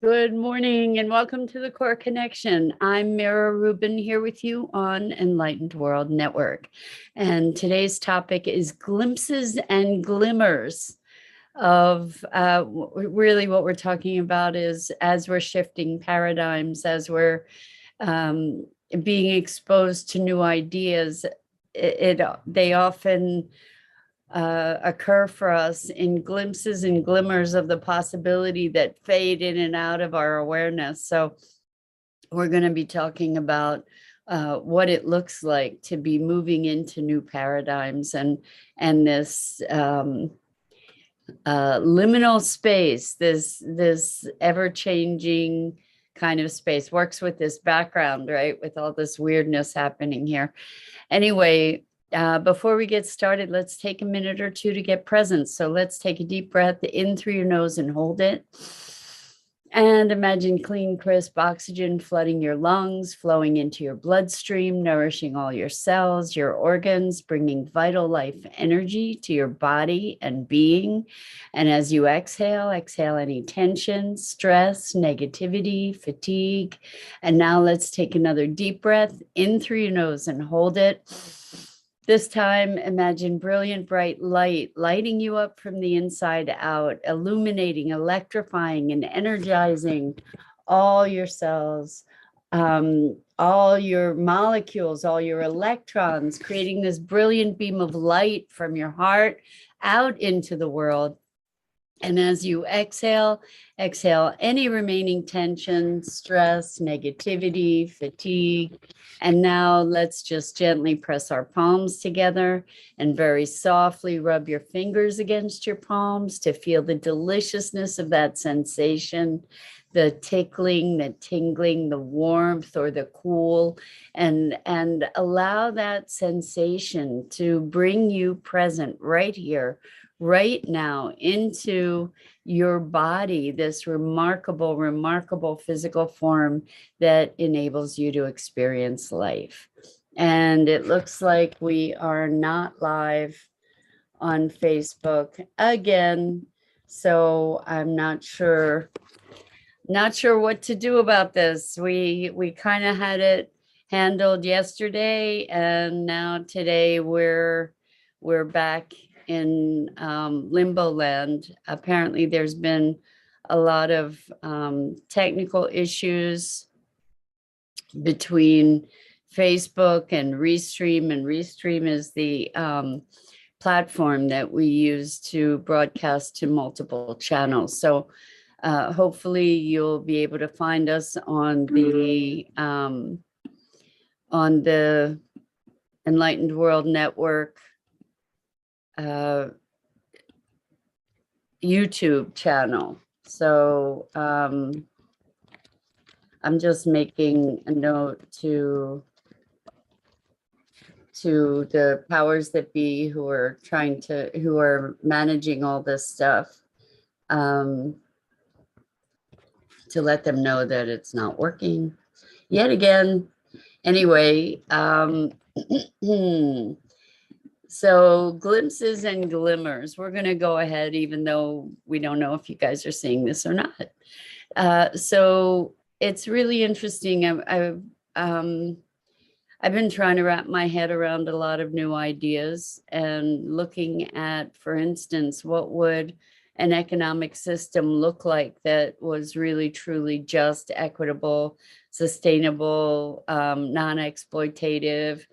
Good morning and welcome to the Core Connection. I'm Mira Rubin here with you on Enlightened World Network. And today's topic is glimpses and glimmers of really what we're talking about is as we're shifting paradigms, as we're um, being exposed to new ideas, they often occur for us in glimpses and glimmers of the possibility that fade in and out of our awareness. So we're going to be talking about what it looks like to be moving into new paradigms and this liminal space, this ever-changing kind of space works with this background, right? With all this weirdness happening here. Anyway, before we get started, let's take a minute or two to get present. So let's take a deep breath in through your nose and hold it. And imagine clean, crisp oxygen flooding your lungs, flowing into your bloodstream, nourishing all your cells, your organs, bringing vital life energy to your body and being. And as you exhale any tension, stress, negativity, fatigue. And now let's take another deep breath in through your nose and hold it. This time, imagine brilliant, bright light lighting you up from the inside out, illuminating, electrifying, and energizing all your cells, all your molecules, all your electrons, creating this brilliant beam of light from your heart out into the world. And as you exhale any remaining tension, stress, negativity, fatigue. And now let's just gently press our palms together and very softly rub your fingers against your palms to feel the deliciousness of that sensation, the tickling, the tingling, the warmth or the cool, and allow that sensation to bring you present right here, right now into your body, this remarkable, remarkable physical form that enables you to experience life. And it looks like we are not live on Facebook again. So I'm not sure what to do about this. We kind of had it handled yesterday, and now today we're back in limbo land. Apparently there's been a lot of technical issues between Facebook and Restream is the platform that we use to broadcast to multiple channels. So hopefully you'll be able to find us on the Enlightened World Network YouTube channel. So I'm just making a note to the powers that be who are managing all this stuff, to let them know that it's not working yet again. Anyway, so glimpses and glimmers. We're going to go ahead, even though we don't know if you guys are seeing this or not. So it's really interesting. I've been trying to wrap my head around a lot of new ideas and looking at, for instance, what would an economic system look like that was really, truly just, equitable, sustainable, non-exploitative,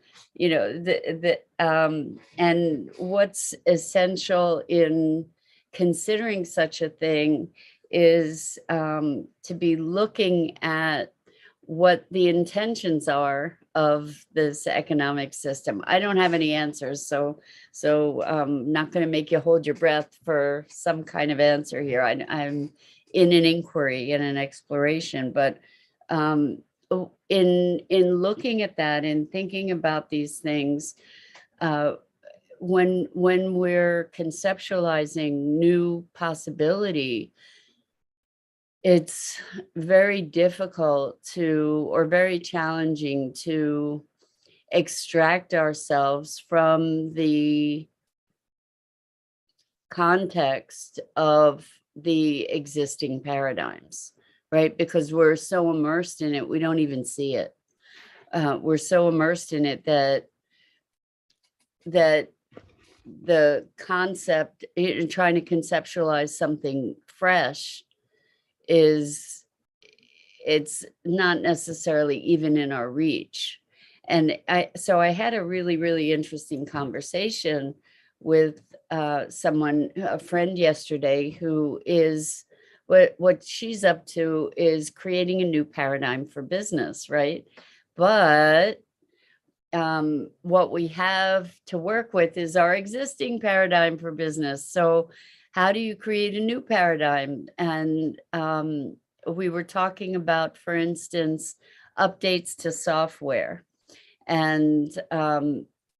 and what's essential in considering such a thing is to be looking at what the intentions are of this economic system. I don't have any answers, so not going to make you hold your breath for some kind of answer here. I'm in an inquiry, in an exploration, but in looking at that and thinking about these things, when we're conceptualizing new possibility, it's very difficult or very challenging to extract ourselves from the context of the existing paradigms, right? Because we're so immersed in it, we don't even see it. We're so immersed in it that the concept, trying to conceptualize something fresh, it's not necessarily even in our reach. And so I had a really, really interesting conversation with someone, a friend yesterday, who is, what she's up to is creating a new paradigm for business, right? But what we have to work with is our existing paradigm for business. So how do you create a new paradigm? And we were talking about, for instance, updates to software. And,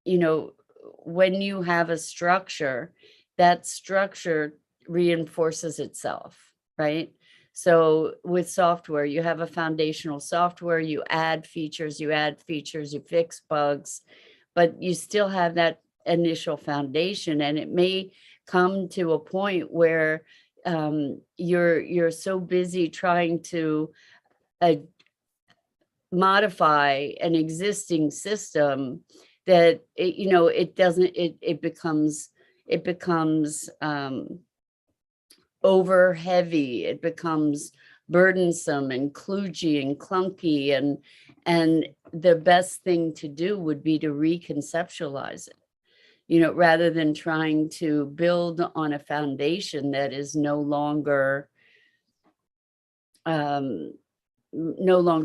you know, when you have a structure, that structure reinforces itself, right? So with software, you have a foundational software, you add features, you fix bugs, but you still have that initial foundation. And it may come to a point where you're so busy trying to modify an existing system that it becomes over heavy, it becomes burdensome and kludgy and clunky, and the best thing to do would be to reconceptualize it, rather than trying to build on a foundation that is no longer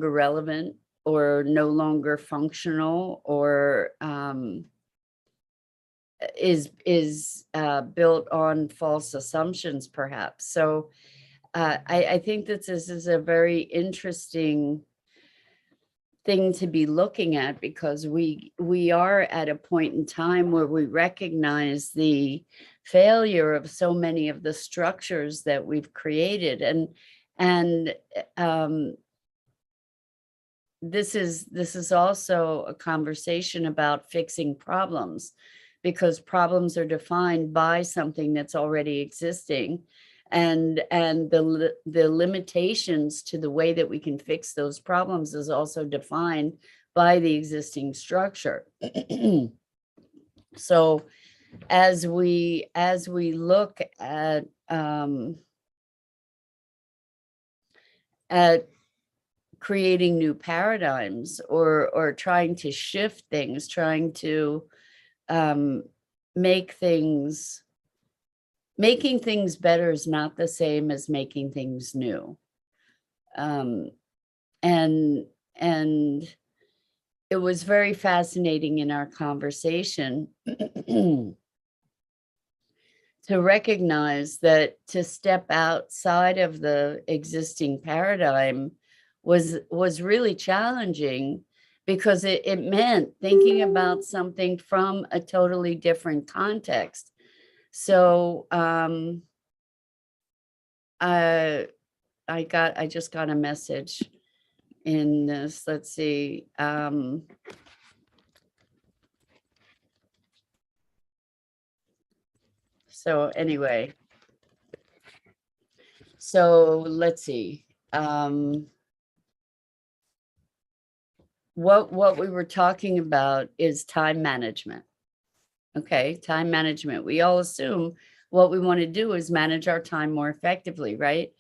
relevant or no longer functional, or is built on false assumptions, perhaps. So I think that this is a very interesting thing to be looking at, because we are at a point in time where we recognize the failure of so many of the structures that we've created, and this is also a conversation about fixing problems, because problems are defined by something that's already existing, and the limitations to the way that we can fix those problems is also defined by the existing structure. So as we look at creating new paradigms, or trying to shift things, trying to making things better is not the same as making things new. And it was very fascinating in our conversation to recognize that to step outside of the existing paradigm was really challenging, because it meant thinking about something from a totally different context. So I just got a message in this. Let's see. So anyway, so let's see. What we were talking about is time management. Okay, time management. We all assume what we want to do is manage our time more effectively, right?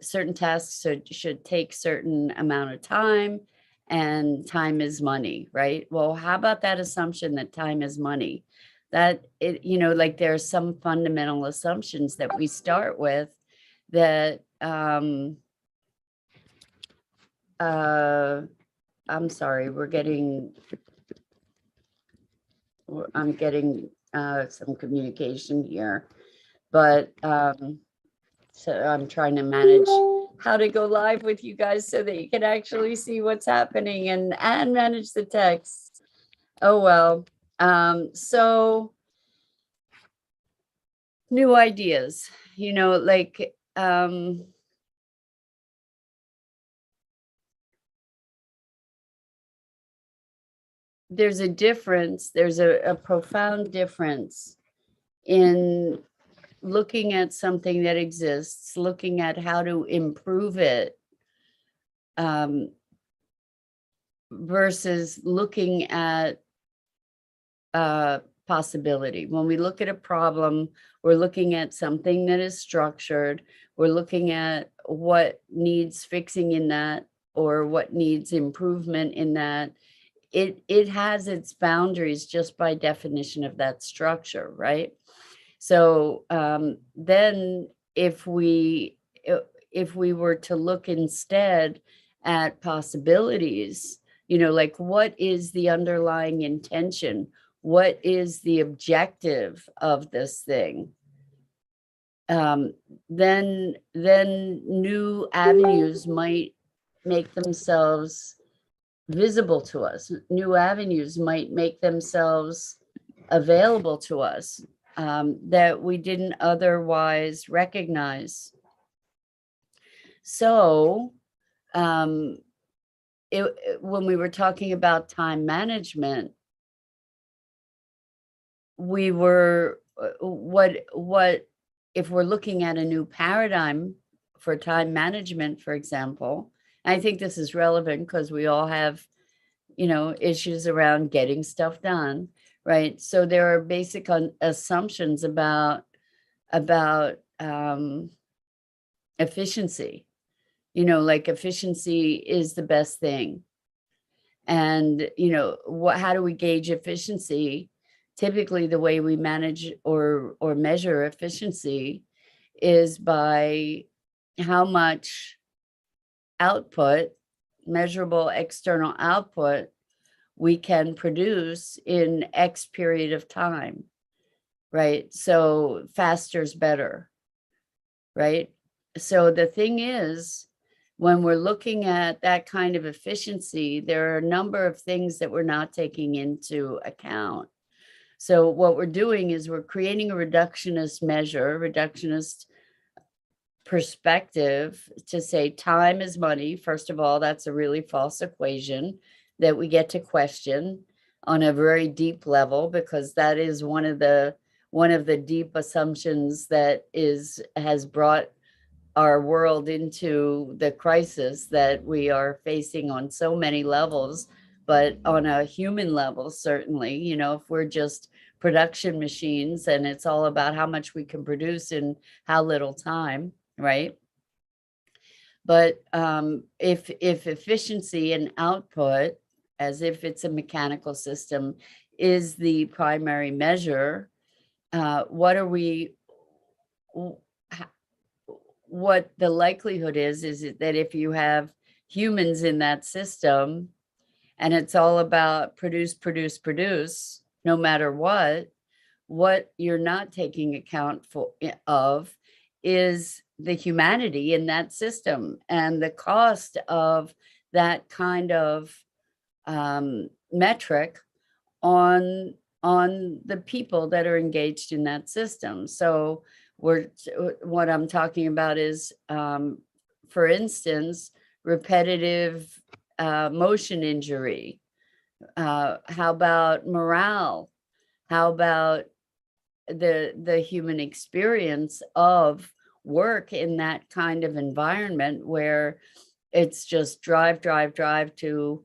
Certain tasks should take certain amount of time, and time is money, right? Well, how about that assumption that time is money? That like there are some fundamental assumptions that we start with that I'm sorry, I'm getting some communication here, but so I'm trying to manage how to go live with you guys so that you can actually see what's happening and manage the text. Oh, well. So new ideas, like there's a difference, there's a profound difference in looking at something that exists, looking at how to improve it, versus looking at possibility. When we look at a problem, we're looking at something that is structured. We're looking at what needs fixing in that, or what needs improvement in that. It has its boundaries just by definition of that structure, right? So then if we were to look instead at possibilities, like what is the underlying intention? What is the objective of this thing? Then new avenues might make themselves visible to us. New avenues might make themselves available to us that we didn't otherwise recognize. So when we were talking about time management, we were what if we're looking at a new paradigm for time management, for example. I think this is relevant because we all have issues around getting stuff done, right? So there are basic assumptions about efficiency, like efficiency is the best thing. And how do we gauge efficiency? Typically the way we manage or measure efficiency is by how much output, measurable external output, we can produce in X period of time, right? So faster is better, right? So the thing is, when we're looking at that kind of efficiency, there are a number of things that we're not taking into account. So what we're doing is we're creating a reductionist measure, reductionist perspective to say time is money. First of all, that's a really false equation that we get to question on a very deep level, because that is one of the deep assumptions that has brought our world into the crisis that we are facing on so many levels. But on a human level, certainly, if we're just production machines and it's all about how much we can produce in how little time, right? But if efficiency and output, as if it's a mechanical system, is the primary measure, what the likelihood is that if you have humans in that system and it's all about produce, no matter what you're not taking account of is the humanity in that system and the cost of that kind of metric on the people that are engaged in that system. So what I'm talking about is, for instance, repetitive motion injury. How about morale? How about the human experience of work in that kind of environment where it's just drive to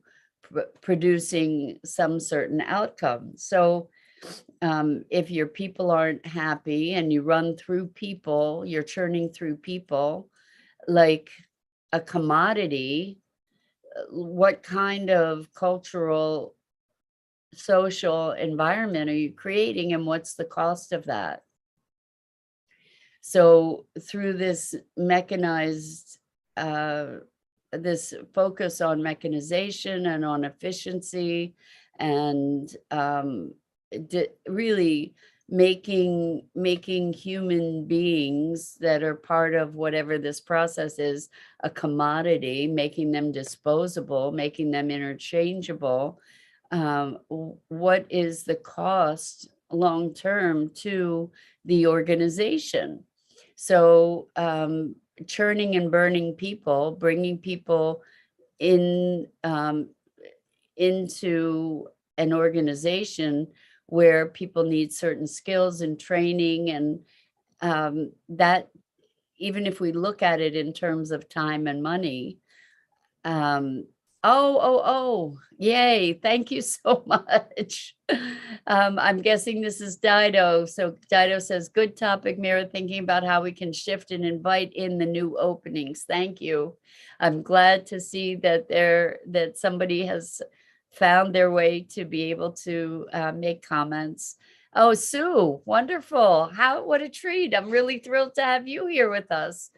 producing some certain outcome? So if your people aren't happy and you run through people, you're churning through people like a commodity, what kind of cultural, social environment are you creating, and what's the cost of that? So through this mechanized, this focus on mechanization and on efficiency and really making human beings that are part of whatever this process is a commodity, making them disposable, making them interchangeable. What is the cost long term to the organization? So churning and burning people, bringing people in into an organization where people need certain skills and training, and that, even if we look at it in terms of time and money, Oh, yay. Thank you so much. I'm guessing this is Dido. So Dido says, good topic, Mira, thinking about how we can shift and invite in the new openings. Thank you. I'm glad to see that that somebody has found their way to be able to make comments. Oh, Sue, wonderful. What a treat. I'm really thrilled to have you here with us.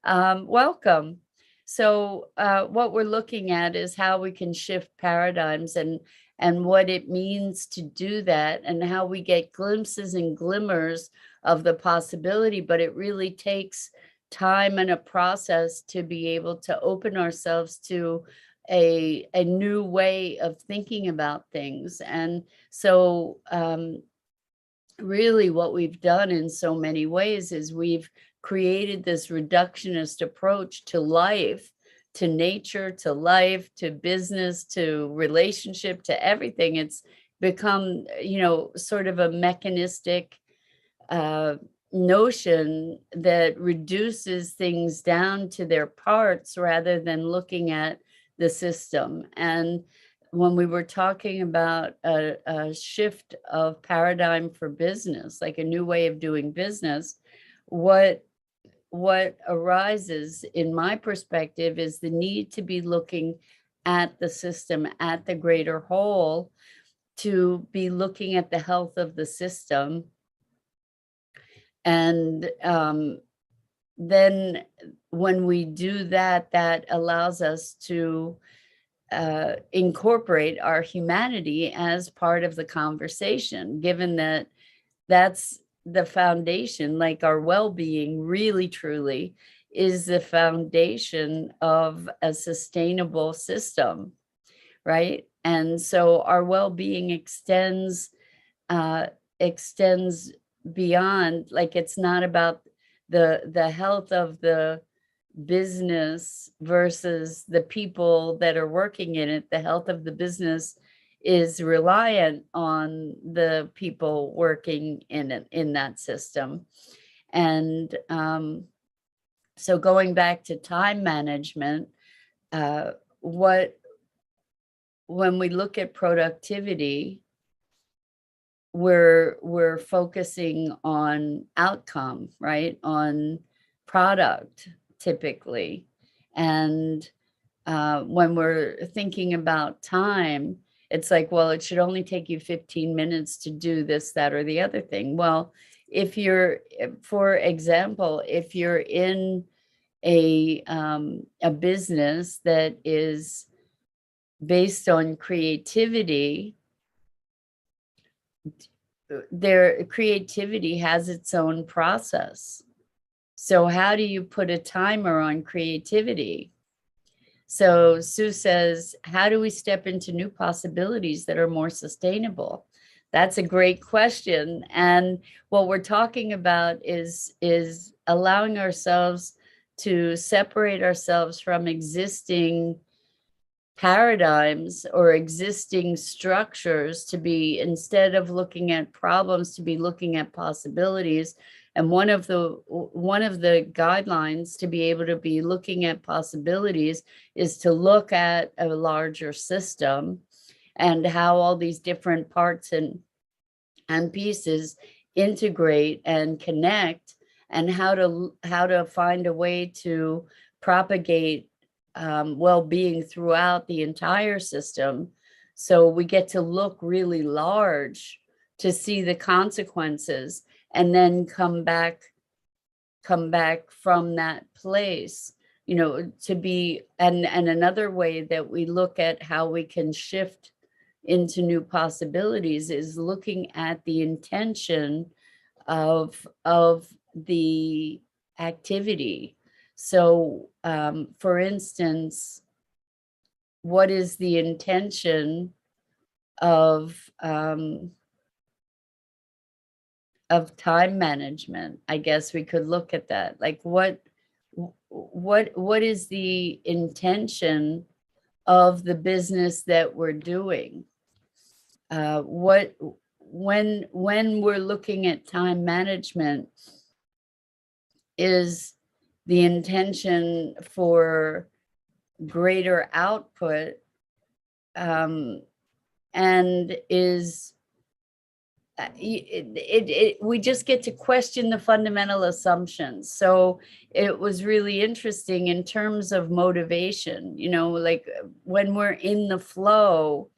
Welcome. So what we're looking at is how we can shift paradigms and what it means to do that, and how we get glimpses and glimmers of the possibility, but it really takes time and a process to be able to open ourselves to a new way of thinking about things. And so really what we've done in so many ways is we've created this reductionist approach to life, to nature, to life, to business, to relationship, to everything. It's become, sort of a mechanistic notion that reduces things down to their parts rather than looking at the system. And when we were talking about a shift of paradigm for business, like a new way of doing business, what arises in my perspective is the need to be looking at the system, at the greater whole, to be looking at the health of the system. And then when we do that, that allows us to incorporate our humanity as part of the conversation, given that that's the foundation, like our well-being really truly is the foundation of a sustainable system, right? And so our well-being extends beyond, like, it's not about the health of the business versus the people that are working in it. The health of the business is reliant on the people working in it, in that system. And so going back to time management, when we look at productivity, we're focusing on outcome, right? On product, typically. And when we're thinking about time, it's like, well, it should only take you 15 minutes to do this, that, or the other thing. Well, for example, if you're in a business that is based on creativity, their creativity has its own process. So how do you put a timer on creativity? So Sue says, how do we step into new possibilities that are more sustainable? That's a great question. And what we're talking about is allowing ourselves to separate ourselves from existing paradigms or existing structures, to be, instead of looking at problems, to be looking at possibilities. And one of the guidelines to be able to be looking at possibilities is to look at a larger system and how all these different parts and pieces integrate and connect, and how to find a way to propagate well-being throughout the entire system. So we get to look really large to see the consequences, and then come back from that place, to be. And another way that we look at how we can shift into new possibilities is looking at the intention of the activity. So for instance, what is the intention of time management? I guess we could look at that. Like, what is the intention of the business that we're doing? When we're looking at time management, is the intention for greater output, and is we just get to question the fundamental assumptions. So it was really interesting in terms of motivation, you know, like when we're in the flow,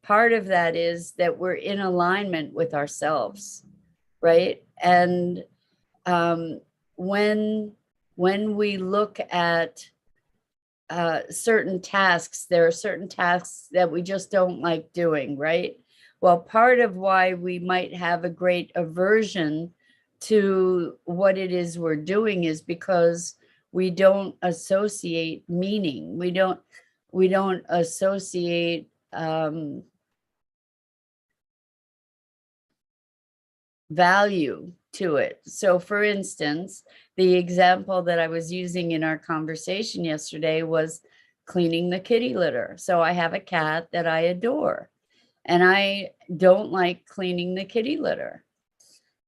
part of that is that we're in alignment with ourselves, right? And when we look at certain tasks, there are certain tasks that we just don't like doing, right? Well, part of why we might have a great aversion to what it is we're doing is because we don't associate meaning. We don't associate value to it. So for instance, the example that I was using in our conversation yesterday was cleaning the kitty litter. So I have a cat that I adore, and I don't like cleaning the kitty litter.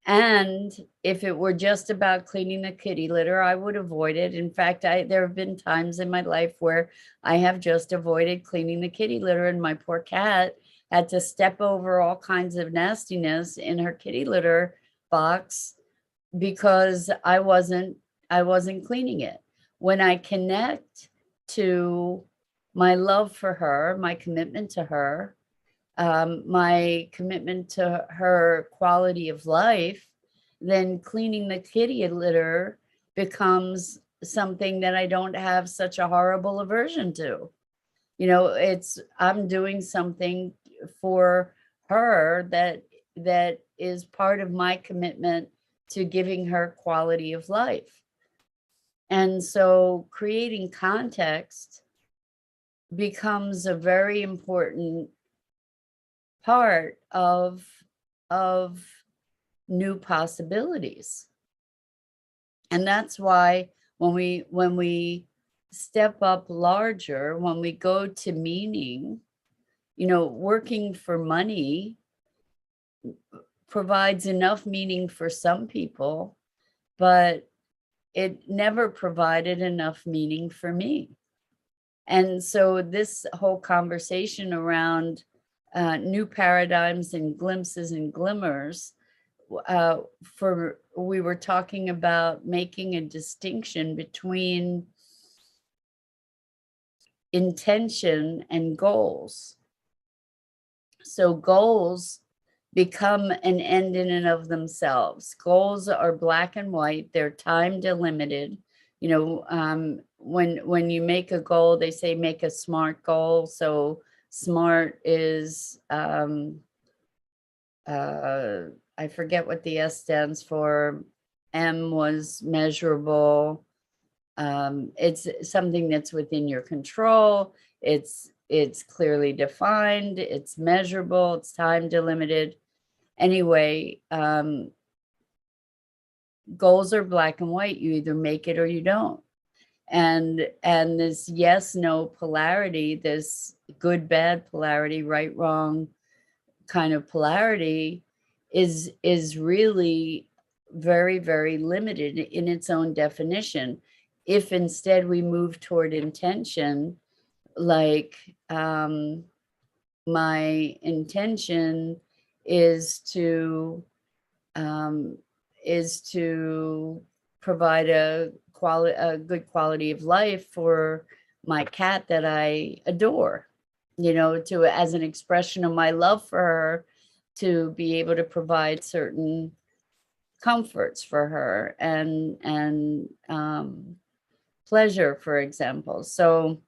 And if it were just about cleaning the kitty litter, I would avoid it. In fact, there have been times in my life where I have just avoided cleaning the kitty litter, and my poor cat had to step over all kinds of nastiness in her kitty litter box because I wasn't cleaning it. When I connect to my love for her, my commitment to her, my commitment to her quality of life, then cleaning the kitty litter becomes something that I don't have such a horrible aversion to. You know, I'm doing something for her that is part of my commitment to giving her quality of life. And so creating context becomes a very important part of new possibilities. And that's why when we step up larger, when we go to meaning, you know, working for money provides enough meaning for some people, but it never provided enough meaning for me. And so this whole conversation around new paradigms and glimpses and glimmers, we were talking about making a distinction between intention and goals. So goals become an end in and of themselves. Goals are black and white. They're time delimited. You know, when you make a goal, they say make a SMART goal. So SMART is I forget what the S stands for. M was measurable. It's something that's within your control. It's clearly defined. It's measurable. It's time delimited. Anyway, goals are black and white. You either make it or you don't. And this yes, no polarity, this good, bad polarity, right, wrong kind of polarity is really very, very limited in its own definition. If instead we move toward intention, like my intention is to provide a good quality of life for my cat that I adore, you know, to as an expression of my love for her, to be able to provide certain comforts for her and pleasure, for example. So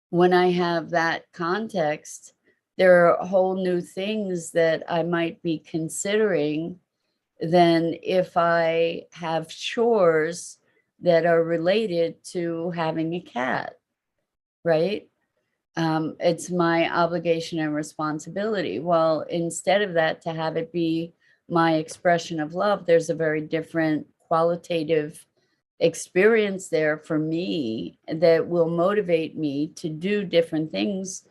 when I have that context, there are whole new things that I might be considering than if I have chores that are related to having a cat, right? It's my obligation and responsibility. Well, instead of that, to have it be my expression of love, there's a very different qualitative experience there for me that will motivate me to do different things,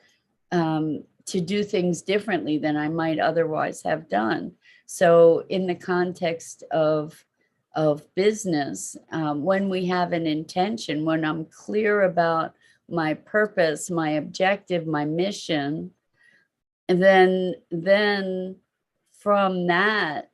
to do things differently than I might otherwise have done. So in the context of of business, when we have an intention, when I'm clear about my purpose, my objective, my mission, and then from that,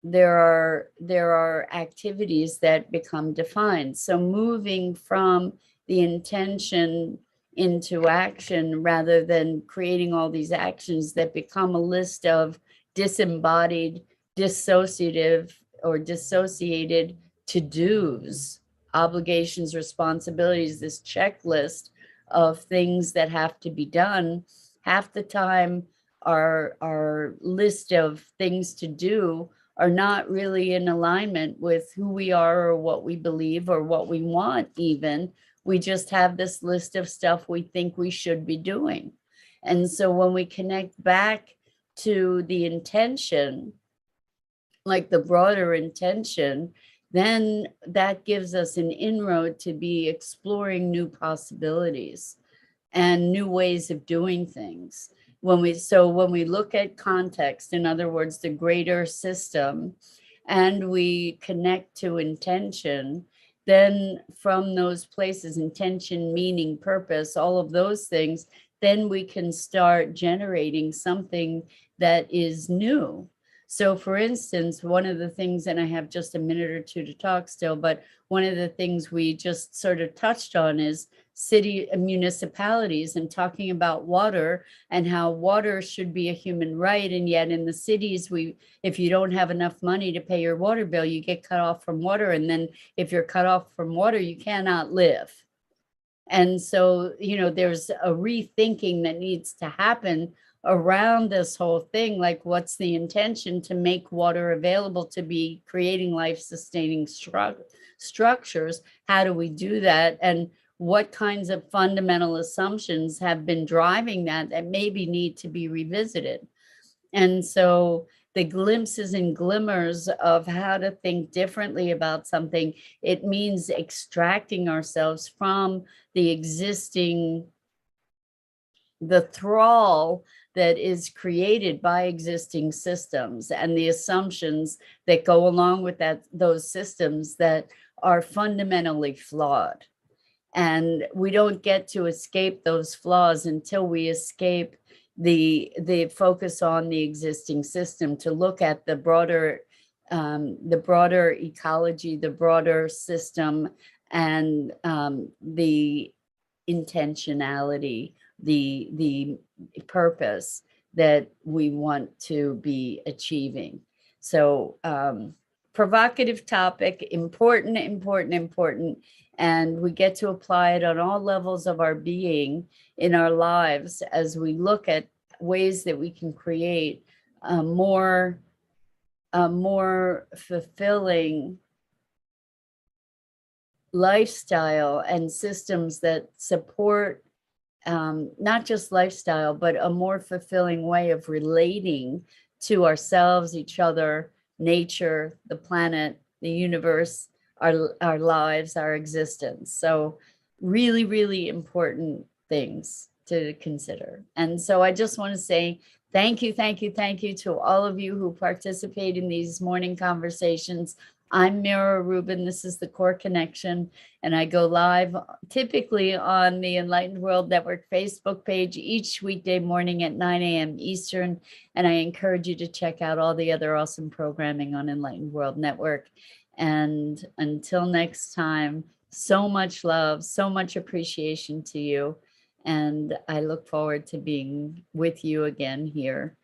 there are activities that become defined. So moving from the intention into action, rather than creating all these actions that become a list of disembodied, dissociative, or dissociated to-dos, obligations, responsibilities, this checklist of things that have to be done. Half the time, our list of things to do are not really in alignment with who we are or what we believe or what we want even. We just have this list of stuff we think we should be doing. And so when we connect back to the intention, like the broader intention, then that gives us an inroad to be exploring new possibilities and new ways of doing things. When we look at context, in other words, the greater system, and we connect to intention, then from those places, intention, meaning, purpose, all of those things, then we can start generating something that is new. So for instance, one of the things, and I have just a minute or two to talk still, but one of the things we just sort of touched on is city municipalities, and talking about water and how water should be a human right. And yet in the cities, if you don't have enough money to pay your water bill, you get cut off from water. And then if you're cut off from water, you cannot live. And so, there's a rethinking that needs to happen around this whole thing. Like, what's the intention to make water available, to be creating life-sustaining structures? How do we do that? And what kinds of fundamental assumptions have been driving that maybe need to be revisited? And so the glimpses and glimmers of how to think differently about something, it means extracting ourselves from the thrall that is created by existing systems and the assumptions that go along with those systems that are fundamentally flawed. And we don't get to escape those flaws until we escape the focus on the existing system, to look at the broader ecology, the broader system, and the intentionality, the purpose that we want to be achieving. So provocative topic, important, and we get to apply it on all levels of our being in our lives as we look at ways that we can create a more fulfilling lifestyle and systems that support not just lifestyle, but a more fulfilling way of relating to ourselves, each other, nature, the planet, the universe, our lives, our existence. So really, really important things to consider. And so I just want to say thank you to all of you who participate in these morning conversations. I'm Mira Rubin. This is the Core Connection, and I go live typically on the Enlightened World Network Facebook page each weekday morning at 9 a.m. Eastern. And I encourage you to check out all the other awesome programming on Enlightened World Network. And until next time, so much love, so much appreciation to you. And I look forward to being with you again here